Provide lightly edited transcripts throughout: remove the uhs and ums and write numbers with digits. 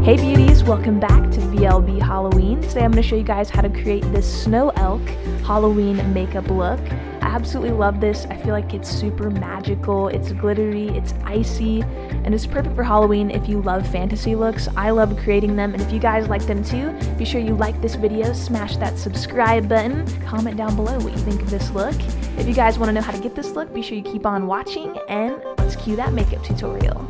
Hey beauties, welcome back to VLB Halloween. Today I'm going to show you guys how to create this snow elk Halloween makeup look. I absolutely love this. I feel like it's super magical, it's glittery, it's icy, and it's perfect for Halloween if you love fantasy looks. I love creating them, and if you guys like them too, be sure you like this video, smash that subscribe button, comment down below what you think of this look. If you guys want to know how to get this look, be sure you keep on watching, and let's cue that makeup tutorial.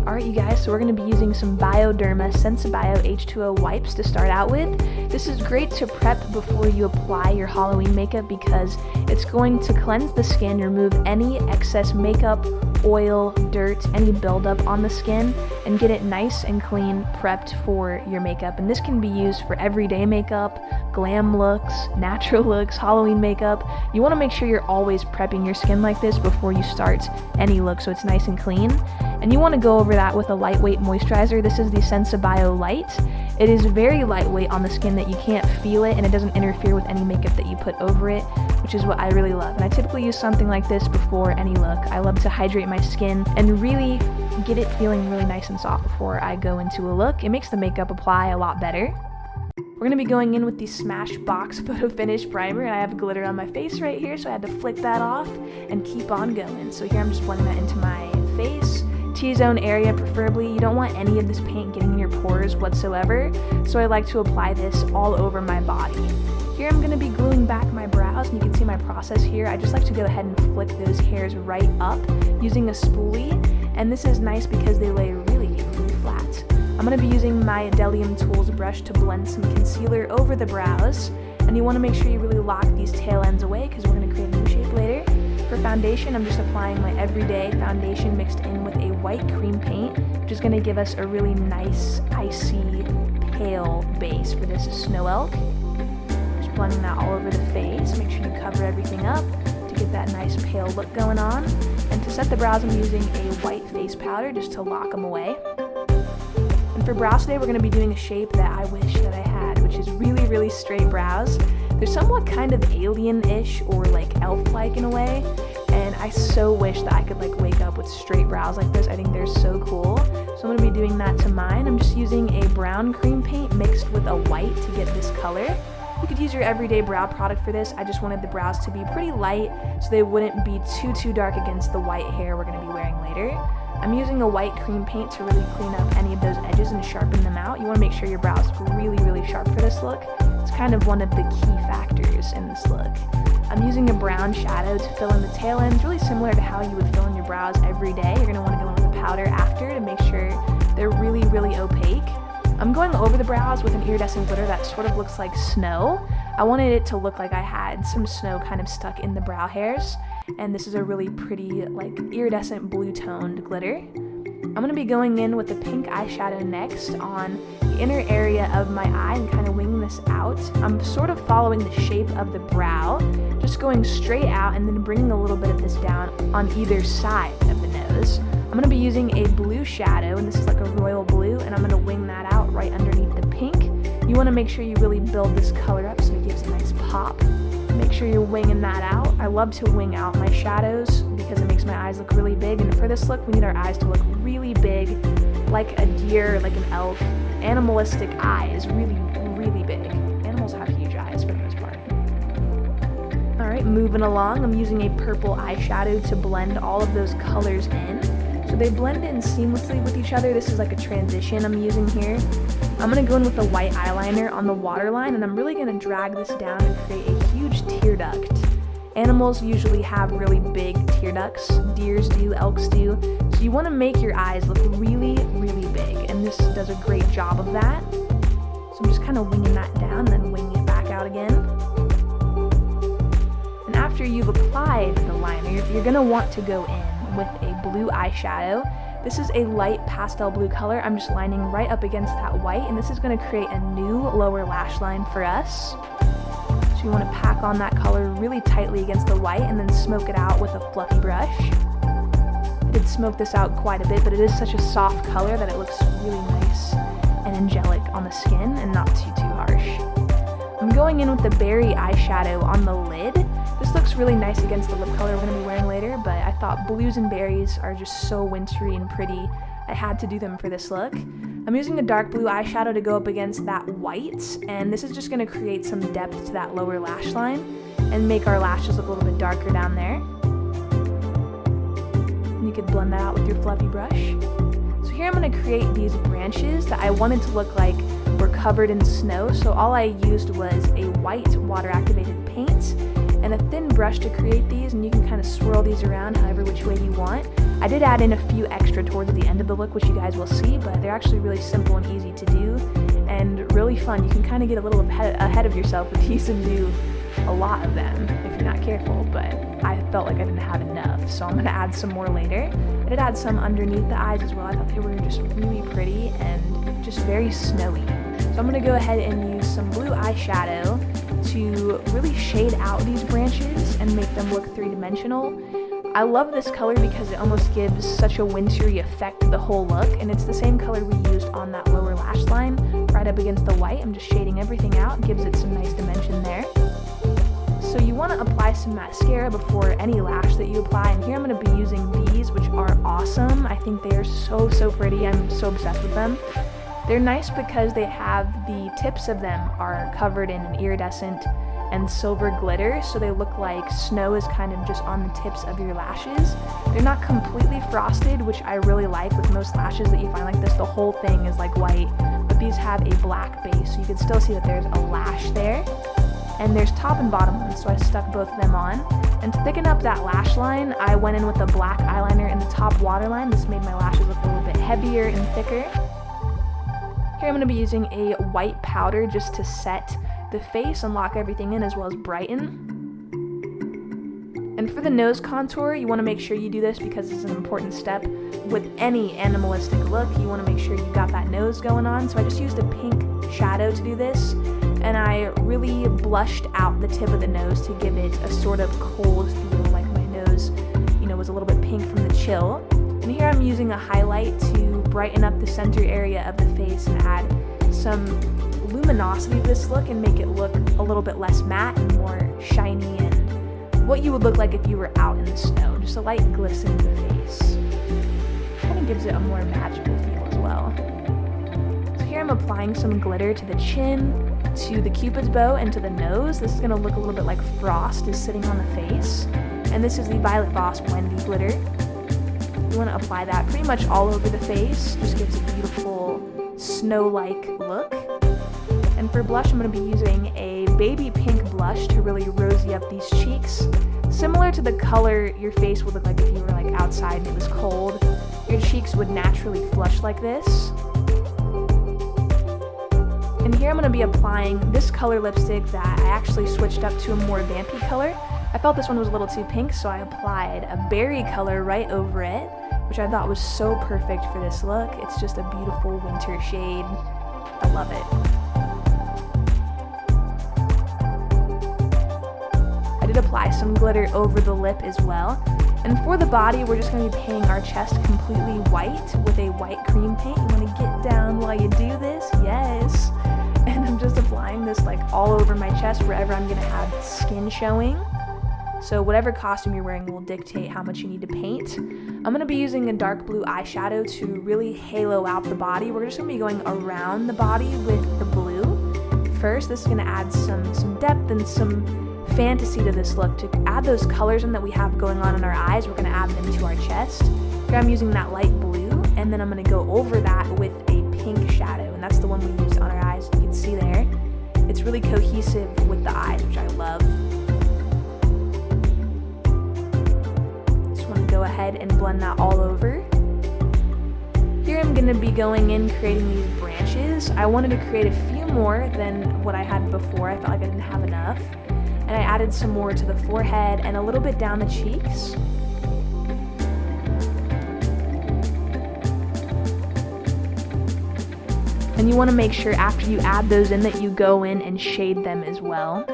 Alright you guys, so we're going to be using some Bioderma Sensibio H2O wipes to start out with. This is great to prep before you apply your Halloween makeup because it's going to cleanse the skin, remove any excess makeup, oil, dirt, any buildup on the skin, and get it nice and clean prepped for your makeup. And this can be used for everyday makeup, glam looks, natural looks, Halloween makeup. You want to make sure you're always prepping your skin like this before you start any look so it's nice and clean. And you want to go over that with a lightweight moisturizer. This is the Sensibio Light. It is very lightweight on the skin that you can't feel it, and it doesn't interfere with any makeup that you put over it, which is what I really love. And I typically use something like this before any look. I love to hydrate my skin and really get it feeling really nice and soft before I go into a look. It makes the makeup apply a lot better. We're going to be going in with the Smashbox Photo Finish Primer, and I have glitter on my face right here, so I had to flick that off and keep on going. So here I'm just blending that into my face. T-zone area preferably. You don't want any of this paint getting in your pores whatsoever, so I like to apply this all over my body. Here I'm going to be gluing back my brows, and you can see my process here. I just like to go ahead and flick those hairs right up using a spoolie, and this is nice because they lay really flat. I'm going to be using my Delium Tools brush to blend some concealer over the brows, and you want to make sure you really lock these tail ends away because we're going to create a new shape later. For foundation, I'm just applying my everyday foundation mixed in with a white cream paint, which is going to give us a really nice, icy, pale base for this snow elk. Just blending that all over the face. Make sure you cover everything up to get that nice pale look going on. And to set the brows, I'm using a white face powder just to lock them away. And for brows today, we're going to be doing a shape that I wish that I had, which is really straight brows. They're somewhat kind of alien-ish or like elf-like in a way, and I so wish that I could like wake up with straight brows like this. I think they're so cool. So I'm going to be doing that to mine. I'm just using a brown cream paint mixed with a white to get this color. You could use your everyday brow product for this. I just wanted the brows to be pretty light so they wouldn't be too dark against the white hair we're going to be wearing later. I'm using a white cream paint to really clean up any of those edges and sharpen them out. You want to make sure your brows look really sharp for this look. It's kind of one of the key factors in this look. I'm using a brown shadow to fill in the tail ends, really similar to how you would fill in your brows every day. You're going to want to go in with a powder after to make sure they're really opaque. I'm going over the brows with an iridescent glitter that sort of looks like snow. I wanted it to look like I had some snow kind of stuck in the brow hairs, and this is a really pretty like iridescent blue toned glitter. I'm going to be going in with the pink eyeshadow next on the inner area of my eye and kind of winging this out. I'm sort of following the shape of the brow, just going straight out and then bringing a little bit of this down on either side of the nose. I'm going to be using a blue shadow, and this is like a royal blue, and I'm going to wing that out right underneath the pink. You want to make sure you really build this color up so it gives a nice pop. Make sure you're winging that out. I love to wing out my shadows because it makes my eyes look really big, and for this look we need our eyes to look really big, like a deer, like an elk. Animalistic eyes, really big. Animals have huge eyes for the most part. Alright, moving along, I'm using a purple eyeshadow to blend all of those colors in. So they blend in seamlessly with each other. This is like a transition I'm using here. I'm going to go in with a white eyeliner on the waterline, and I'm really going to drag this down and create a huge tear duct. Animals usually have really big tear ducts. Deers do, elks do. So you want to make your eyes look really big, and this does a great job of that. So I'm just kind of winging that down and then winging it back out again. And after you've applied the liner, you're going to want to go in with a blue eyeshadow. This is a light pastel blue color. I'm just lining right up against that white, and this is going to create a new lower lash line for us. So you want to pack on that color really tightly against the white and then smoke it out with a fluffy brush. I did smoke this out quite a bit, but it is such a soft color that it looks really nice and angelic on the skin and not too harsh. I'm going in with the berry eyeshadow on the lid. This This looks really nice against the lip color we're going to be wearing later, but I thought blues and berries are just so wintry and pretty. I had to do them for this look. I'm using a dark blue eyeshadow to go up against that white, and this is just going to create some depth to that lower lash line and make our lashes look a little bit darker down there. And you could blend that out with your fluffy brush. So here I'm going to create these branches that I wanted to look like were covered in snow, so all I used was a white water-activated paint and a thin brush to create these, and you can kind of swirl these around however which way you want. I did add in a few extra towards the end of the look, which you guys will see, but they're actually really simple and easy to do and really fun. You can kind of get a little ahead of yourself with these and do a lot of them if you're not careful, but I felt like I didn't have enough, so I'm going to add some more later. I did add some underneath the eyes as well. I thought they were just really pretty and just very snowy. So I'm going to go ahead and use some blue eyeshadow to really shade out these branches and make them look three-dimensional. I love this color because it almost gives such a wintry effect to the whole look, and it's the same color we used on that lower lash line right up against the white. I'm just shading everything out, gives it some nice dimension there. So you want to apply some mascara before any lash that you apply, and here I'm going to be using these, which are awesome. I think they are so pretty. I'm so obsessed with them. They're nice because they have the tips of them are covered in an iridescent and silver glitter, so they look like snow is kind of just on the tips of your lashes. They're not completely frosted, which I really like. With most lashes that you find like this, the whole thing is like white, but these have a black base, so you can still see that there's a lash there. And there's top and bottom ones, so I stuck both of them on. And to thicken up that lash line, I went in with a black eyeliner in the top waterline. This made my lashes look a little bit heavier and thicker. Here I'm going to be using a white powder just to set the face and lock everything in as well as brighten. And for the nose contour, you want to make sure you do this because it's an important step. With any animalistic look, you want to make sure you got that nose going on. So I just used a pink shadow to do this, and I really blushed out the tip of the nose to give it a sort of cold feel, like my nose, was a little bit pink from the chill. And here I'm using a highlight to brighten up the center area of the face and add some luminosity to this look and make it look a little bit less matte and more shiny and what you would look like if you were out in the snow. Just a light glisten to the face. Kind of gives it a more magical feel as well. So here I'm applying some glitter to the chin, to the cupid's bow, and to the nose. This is going to look a little bit like frost is sitting on the face. And this is the Violet Voss Wendy glitter. You want to apply that pretty much all over the face. Just gives a beautiful snow-like look. And for blush, I'm going to be using a baby pink blush to really rosy up these cheeks. Similar to the color your face would look like if you were like outside and it was cold. Your cheeks would naturally flush like this. And here I'm going to be applying this color lipstick that I actually switched up to a more vampy color. I felt this one was a little too pink, so I applied a berry color right over it, which I thought was so perfect for this look. It's just a beautiful winter shade. I love it. I did apply some glitter over the lip as well. And for the body, we're just going to be painting our chest completely white with a white cream paint. You want to get down while you do this? Yes. And I'm just applying this like all over my chest wherever I'm going to have skin showing. So whatever costume you're wearing will dictate how much you need to paint. I'm going to be using a dark blue eyeshadow to really halo out the body. We're just going to be going around the body with the blue. First, this is going to add some depth and some fantasy to this look. To add those colors in that we have going on in our eyes, we're going to add them to our chest. Here I'm using that light blue, and then I'm going to go over that with a pink shadow, and that's the one we used on our eyes. You can see there. It's really cohesive with the eyes, which I love. Go ahead and blend that all over. Here I'm going to be going in creating these branches. I wanted to create a few more than what I had before. I felt like I didn't have enough. And I added some more to the forehead and a little bit down the cheeks. And you want to make sure after you add those in that you go in and shade them as well.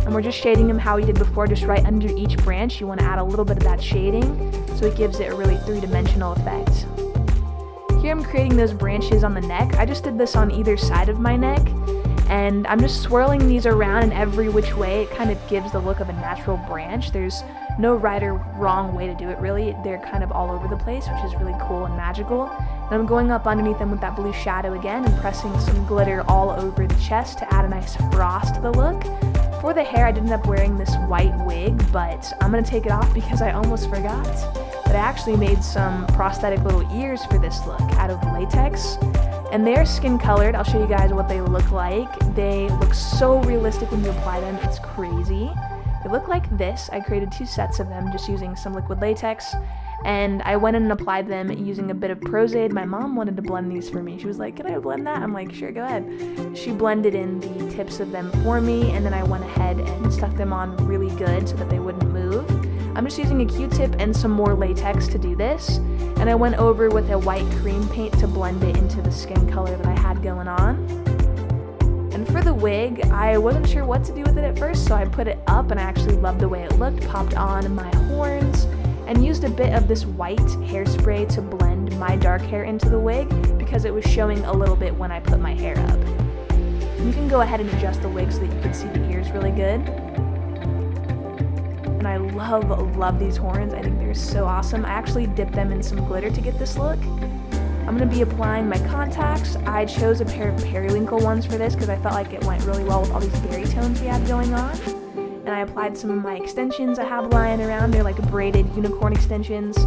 And we're just shading them how we did before, just right under each branch. You want to add a little bit of that shading so it gives it a really three-dimensional effect. Here I'm creating those branches on the neck. I just did this on either side of my neck, and I'm just swirling these around in every which way. It kind of gives the look of a natural branch. There's no right or wrong way to do it really. They're kind of all over the place, which is really cool and magical. And I'm going up underneath them with that blue shadow again and pressing some glitter all over the chest to add a nice frost to the look. For the hair, I did end up wearing this white wig, but I'm going to take it off because I almost forgot that I actually made some prosthetic little ears for this look out of latex. And they're skin colored. I'll show you guys what they look like. They look so realistic when you apply them, it's crazy. They look like this. I created 2 sets of them just using some liquid latex, and I went in and applied them using a bit of Prozade. My mom wanted to blend these for me. She was like, "Can I blend that?" I'm like, "Sure, go ahead." She blended in the tips of them for me, and then I went ahead and stuck them on really good so that they wouldn't move. I'm just using a Q-tip and some more latex to do this, and I went over with a white cream paint to blend it into the skin color that I had going on. And for the wig, I wasn't sure what to do with it at first, so I put it up and I actually loved the way it looked, popped on my horns, and used a bit of this white hairspray to blend my dark hair into the wig because it was showing a little bit when I put my hair up. You can go ahead and adjust the wig so that you can see the ears really good. And I love these horns. I think they're so awesome. I actually dipped them in some glitter to get this look. I'm going to be applying my contacts. I chose a pair of periwinkle ones for this because I felt like it went really well with all these berry tones we have going on. And I applied some of my extensions I have lying around. They're like braided unicorn extensions.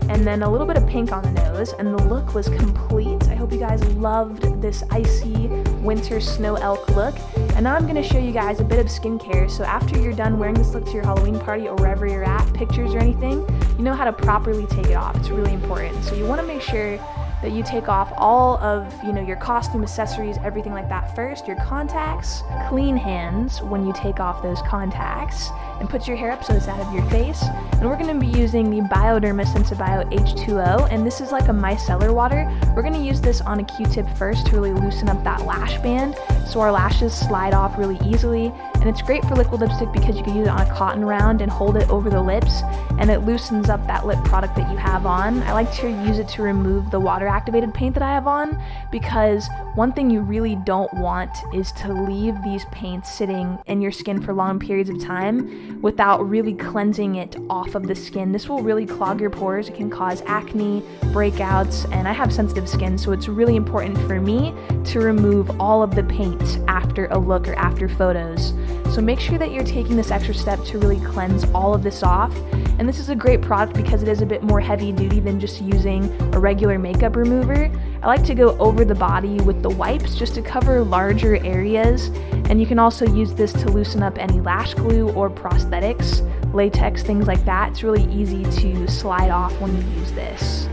And then a little bit of pink on the nose, and the look was complete. I hope you guys loved this icy winter snow elk look. And now I'm going to show you guys a bit of skincare. So after you're done wearing this look to your Halloween party or wherever you're at, pictures or anything, you know how to properly take it off. It's really important. So you want to make sure that you take off all of, your costume, accessories, everything like that first, your contacts, clean hands when you take off those contacts, and put your hair up so it's out of your face. And we're going to be using the Bioderma Sensibio H2O, and this is like a micellar water. We're going to use this on a Q-tip first to really loosen up that lash band so our lashes slide off really easily. And it's great for liquid lipstick because you can use it on a cotton round and hold it over the lips, and it loosens up that lip product that you have on. I like to use it to remove the water activated paint that I have on, because one thing you really don't want is to leave these paints sitting in your skin for long periods of time without really cleansing it off of the skin. This will really clog your pores. It can cause acne, breakouts, and I have sensitive skin, so it's really important for me to remove all of the paint after a look or after photos. So make sure that you're taking this extra step to really cleanse all of this off. And this is a great product because it is a bit more heavy duty than just using a regular makeup remover. I like to go over the body with the wipes just to cover larger areas. And you can also use this to loosen up any lash glue or prosthetics, latex, things like that. It's really easy to slide off when you use this.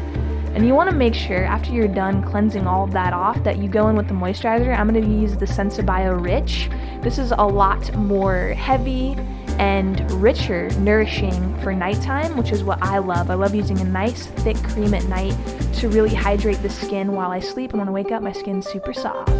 And you want to make sure after you're done cleansing all of that off that you go in with the moisturizer. I'm going to use the Sensibio Rich. This is a lot more heavy and richer, nourishing for nighttime, which is what I love. I love using a nice thick cream at night to really hydrate the skin while I sleep, and when I wake up my skin's super soft.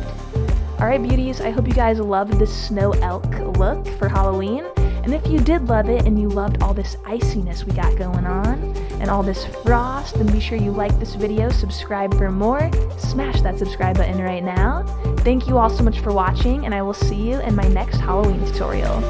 Alright beauties, I hope you guys loved this snow elk look for Halloween. And if you did love it and you loved all this iciness we got going on and all this frost, then be sure you like this video, subscribe for more, smash that subscribe button right now. Thank you all so much for watching, and I will see you in my next Halloween tutorial.